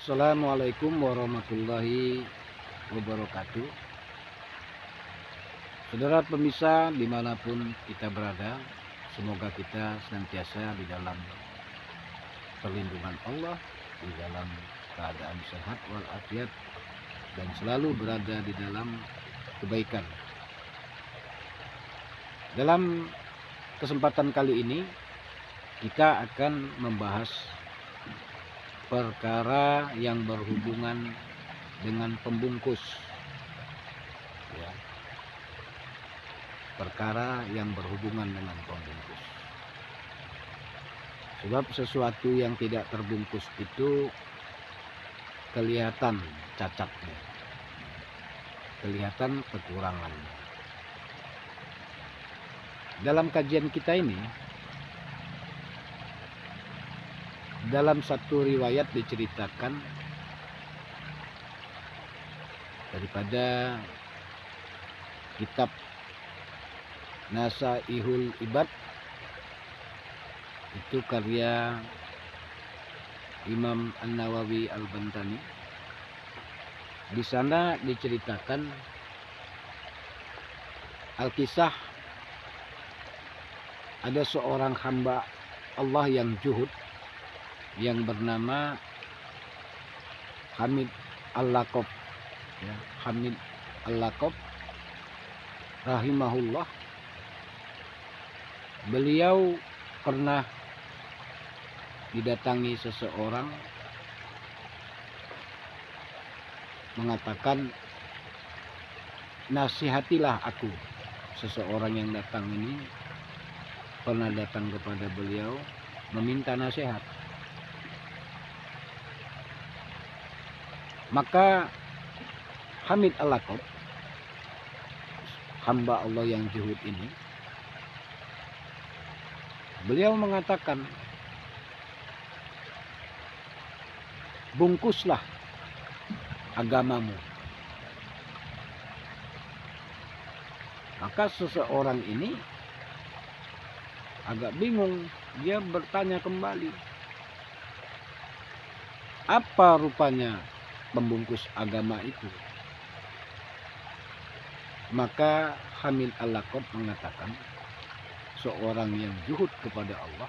Assalamualaikum warahmatullahi wabarakatuh. Saudara pemirsa dimanapun kita berada, semoga kita senantiasa di dalam perlindungan Allah, di dalam keadaan sehat walafiat, dan selalu berada di dalam kebaikan. Dalam kesempatan kali ini, kita akan membahas perkara yang berhubungan dengan pembungkus, ya, perkara yang berhubungan dengan pembungkus. Sebab sesuatu yang tidak terbungkus itu kelihatan cacatnya, kelihatan kekurangannya. Dalam kajian kita ini, dalam satu riwayat diceritakan daripada kitab Nasaihul Ibad, itu karya Imam An-Nawawi Al-Bantani. Di sana diceritakan Al-Kisah ada seorang hamba Allah yang zuhud yang bernama Hamid Al-Laqab, ya, Hamid Al-Laqab rahimahullah. Beliau pernah didatangi seseorang mengatakan, nasihatilah aku. Seseorang yang datang ini pernah datang kepada beliau meminta nasihat. Maka Hamid Al-Laqab, hamba Allah yang zuhud ini, beliau mengatakan, bungkuslah agamamu. Maka seseorang ini agak bingung, dia bertanya kembali, apa rupanya pembungkus agama itu? Maka Hamid Al-Laqab mengatakan, seorang yang zuhud kepada Allah,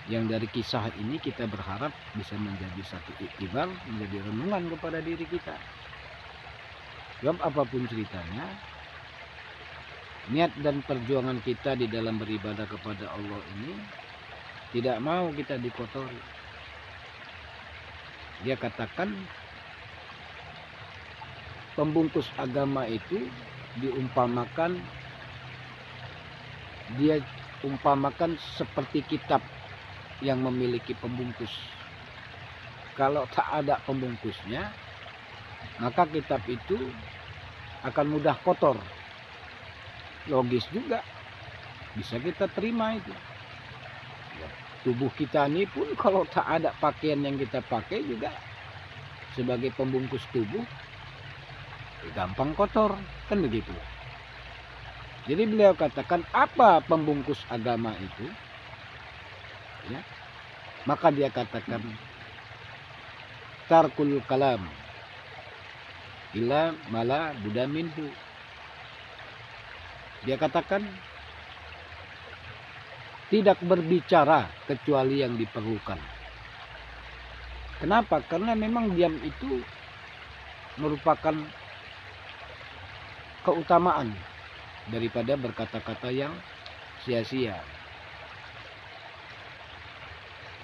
yang dari kisah ini kita berharap bisa menjadi satu iktibar, menjadi renungan kepada diri kita. Sebab apapun ceritanya, niat dan perjuangan kita di dalam beribadah kepada Allah ini tidak mau kita dikotori. Dia katakan pembungkus agama itu diumpamakan seperti kitab yang memiliki pembungkus. Kalau tak ada pembungkusnya, maka kitab itu akan mudah kotor. Logis juga, bisa kita terima itu. Tubuh kita ini pun kalau tak ada pakaian yang kita pakai juga sebagai pembungkus tubuh, gampang kotor, kan begitu. Jadi beliau katakan, apa pembungkus agama itu? Ya. Maka dia katakan, tarkul kalam ila mala buddha minhu. Dia katakan, tidak berbicara kecuali yang diperlukan. Kenapa? Karena memang diam itu merupakan keutamaan daripada berkata-kata yang sia-sia.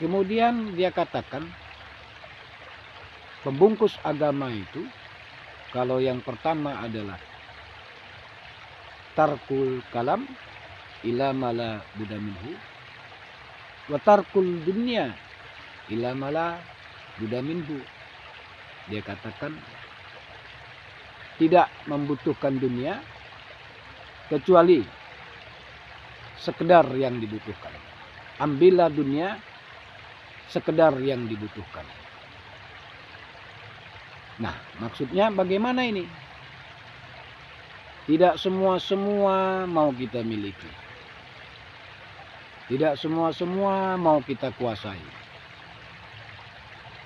Kemudian dia katakan, pembungkus agama itu, kalau yang pertama adalah tarkul kalam ila mala buddha minhu wa tarkul dunya ila mala buddha minhu. Dia katakan tidak membutuhkan dunia kecuali sekedar yang dibutuhkan. Ambillah dunia sekedar yang dibutuhkan. Nah, maksudnya bagaimana ini? Tidak semua mau kita miliki. Tidak semua mau kita kuasai.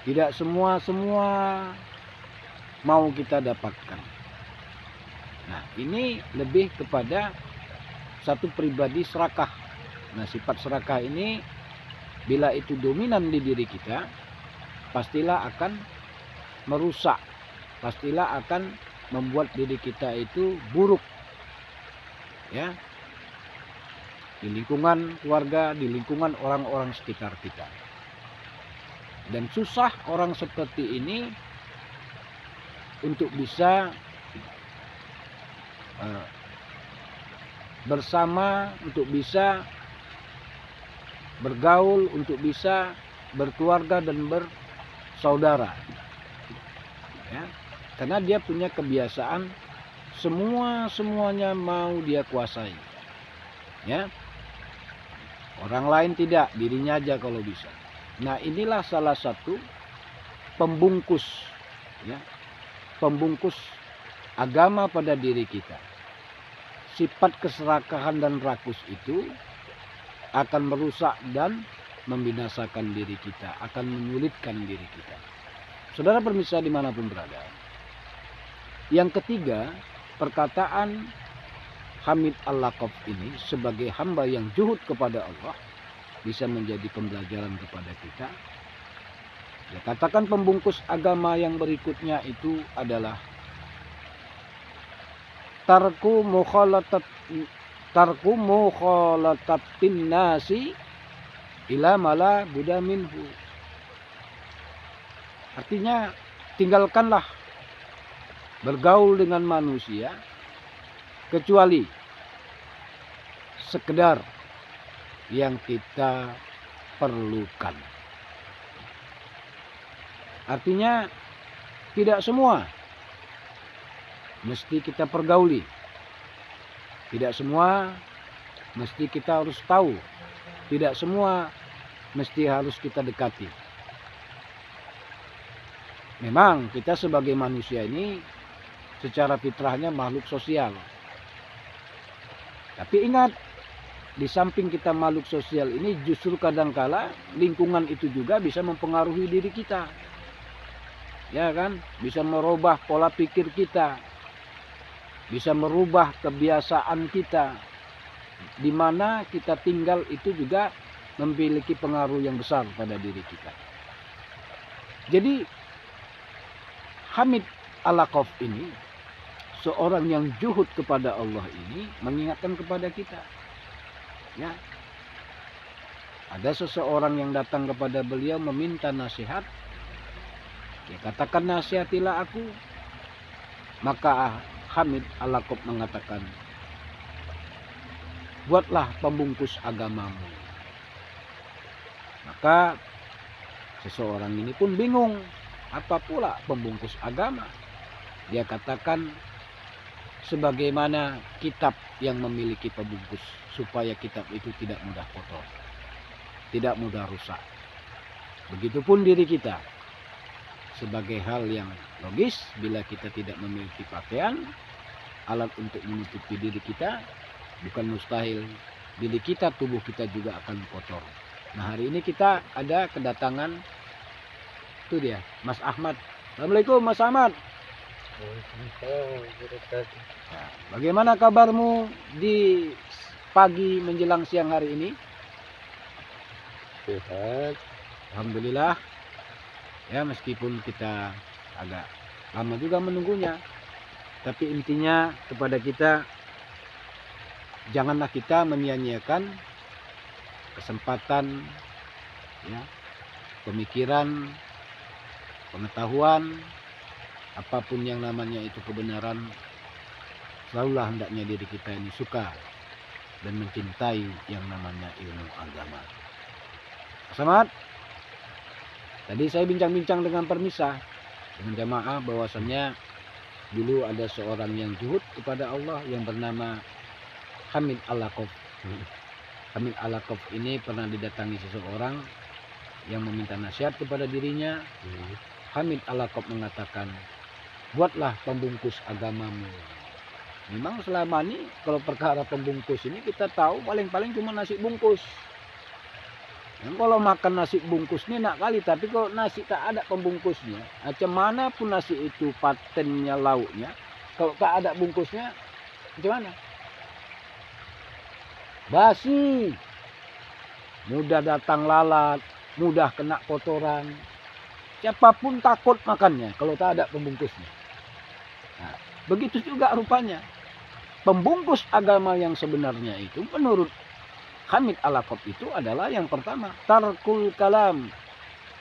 Tidak semua mau kita dapatkan. Nah, ini lebih kepada satu pribadi serakah. Nah, sifat serakah ini bila itu dominan di diri kita, pastilah akan merusak, pastilah akan membuat diri kita itu buruk, ya, di lingkungan keluarga, di lingkungan orang-orang sekitar kita. Dan susah orang seperti ini untuk bisa bersama, untuk bisa bergaul, untuk bisa berkeluarga dan bersaudara, ya, karena dia punya kebiasaan semuanya mau dia kuasai, ya, orang lain tidak, dirinya aja kalau bisa. Nah, inilah salah satu pembungkus, ya, pembungkus agama pada diri kita. Sifat keserakahan dan rakus itu akan merusak dan membinasakan diri kita, akan menyulitkan diri kita. Saudara pemirsa dimanapun berada. Yang ketiga, perkataan Hamid Al-Laqaf ini sebagai hamba yang juhud kepada Allah bisa menjadi pembelajaran kepada kita. Ya, katakan pembungkus agama yang berikutnya itu adalah tarku mukhalatatin nasi ila mala buddha minhu. Artinya, tinggalkanlah bergaul dengan manusia kecuali sekedar yang kita perlukan. Artinya, tidak semua mesti kita pergauli. Tidak semua mesti kita harus tahu. Tidak semua mesti harus kita dekati. Memang kita sebagai manusia ini secara fitrahnya makhluk sosial. Tapi ingat, di samping kita makhluk sosial ini justru kadangkala lingkungan itu juga bisa mempengaruhi diri kita. Ya kan? Bisa merubah pola pikir kita. Bisa merubah kebiasaan kita. Di mana kita tinggal itu juga memiliki pengaruh yang besar pada diri kita. Jadi Hamid Al-Laqaf ini, seorang yang juhud kepada Allah ini, mengingatkan kepada kita. Ya, ada seseorang yang datang kepada beliau meminta nasihat. Ya, katakan, nasihatilah aku. Maka Hamid Al-Laqaf mengatakan, buatlah pembungkus agamamu. Maka seseorang ini pun bingung, apa pula pembungkus agama? Dia katakan, sebagaimana kitab yang memiliki pembungkus, supaya kitab itu tidak mudah kotor, tidak mudah rusak. Begitupun diri kita. Sebagai hal yang logis, bila kita tidak memiliki pakaian, alat untuk menutupi diri kita, bukan mustahil diri kita, tubuh kita juga akan kotor. Nah, hari ini kita ada kedatangan, itu dia, Mas Ahmad. Assalamualaikum Mas Ahmad. Nah, bagaimana kabarmu di pagi menjelang siang hari ini? Sehat. Alhamdulillah. Ya, meskipun kita agak lama juga menunggunya, tapi intinya kepada kita, janganlah kita menyia-nyiakan kesempatan, ya, pemikiran, pengetahuan, apapun yang namanya itu kebenaran. Selalulah hendaknya diri kita ini suka dan mencintai yang namanya ilmu agama. Selamat. Tadi saya bincang-bincang dengan permisah, dengan jamaah, bahwasannya dulu ada seorang yang juhud kepada Allah yang bernama Hamid Al-Laqaf. Hamid Al-Laqaf ini pernah didatangi seseorang yang meminta nasihat kepada dirinya. Hamid Al-Laqaf mengatakan, buatlah pembungkus agamamu. Memang selama ini kalau perkara pembungkus ini kita tahu paling-paling cuma nasi bungkus. Kalau makan nasi bungkus ini enak kali, tapi kalau nasi tak ada pembungkusnya, macam mana pun nasi itu patennya, lauknya, kalau tak ada bungkusnya, macam mana? Basi, mudah datang lalat, mudah kena kotoran. Siapapun takut makannya kalau tak ada pembungkusnya. Nah, begitu juga rupanya. Pembungkus agama yang sebenarnya itu menurut Hamid Alaqab itu adalah yang pertama, tarkul kalam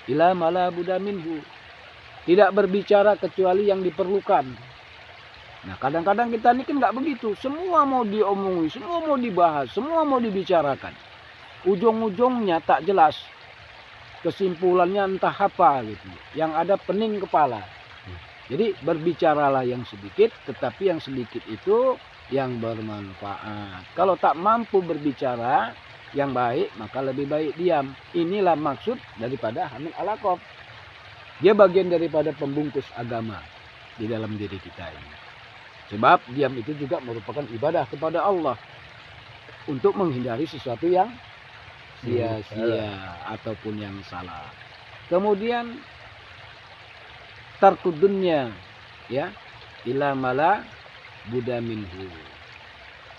ila mala budda minhu. Tidak berbicara kecuali yang diperlukan. Nah, kadang-kadang kita ini kan nggak begitu. Semua mau diomongin, semua mau dibahas, semua mau dibicarakan. Ujung-ujungnya tak jelas. Kesimpulannya entah apa gitu. Yang ada pening kepala. Jadi berbicaralah yang sedikit, tetapi yang sedikit itu yang bermanfaat. Kalau tak mampu berbicara yang baik, maka lebih baik diam. Inilah maksud daripada Hamid Alaqab. Dia bagian daripada pembungkus agama di dalam diri kita ini. Sebab diam itu juga merupakan ibadah kepada Allah untuk menghindari sesuatu yang sia-sia ataupun yang salah. Kemudian tarkudunya, ya, ila mala budda minhu.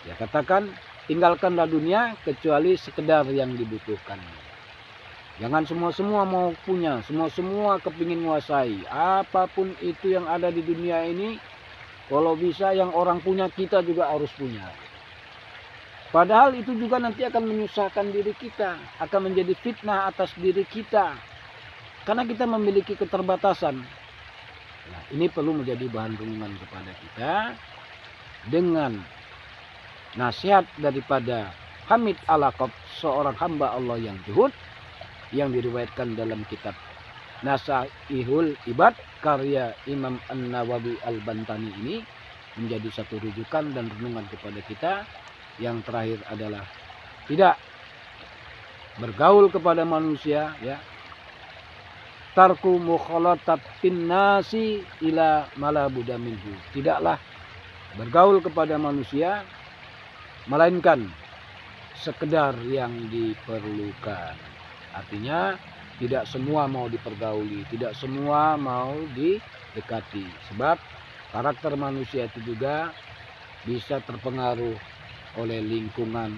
Ya, katakan tinggalkanlah dunia kecuali sekedar yang dibutuhkan. Jangan semua-semua mau punya, semua-semua kepingin menguasai. Apapun itu yang ada di dunia ini, kalau bisa yang orang punya kita juga harus punya. Padahal itu juga nanti akan menyusahkan diri kita, akan menjadi fitnah atas diri kita. Karena kita memiliki keterbatasan. Nah, ini perlu menjadi bahan renungan kepada kita dengan nasihat daripada Hamid Alaqab, seorang hamba Allah yang zuhud, yang diriwayatkan dalam kitab Nasaihul Ibad karya Imam An-Nawawi Al-Bantani ini menjadi satu rujukan dan renungan kepada kita. Yang terakhir adalah tidak bergaul kepada manusia, ya. Tarku mukhalatatin nasi ila mala budda minhu. Tidaklah bergaul kepada manusia melainkan sekedar yang diperlukan. Artinya tidak semua mau dipergauli, tidak semua mau didekati. Sebab karakter manusia itu juga bisa terpengaruh oleh lingkungan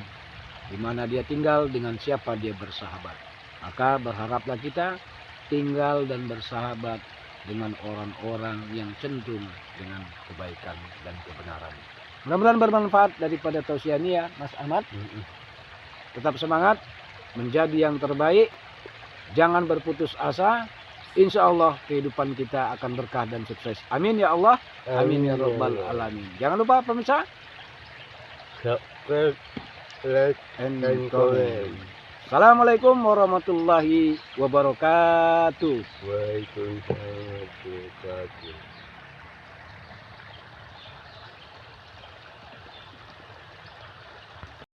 di mana dia tinggal, dengan siapa dia bersahabat. Maka berharaplah kita tinggal dan bersahabat dengan orang-orang yang cenderung dengan kebaikan dan kebenaran. Mudah-mudahan bermanfaat daripada tausiah ini, ya Mas Ahmad. Tetap semangat, menjadi yang terbaik, jangan berputus asa. Insya Allah kehidupan kita akan berkah dan sukses. Amin ya Allah. Amin ya Rabbal Alamin. Jangan lupa pemirsa, subscribe, like, and and comment. comment. Assalamualaikum warahmatullahi wabarakatuh. Waalaikumsalam warahmatullahi wabarakatuh.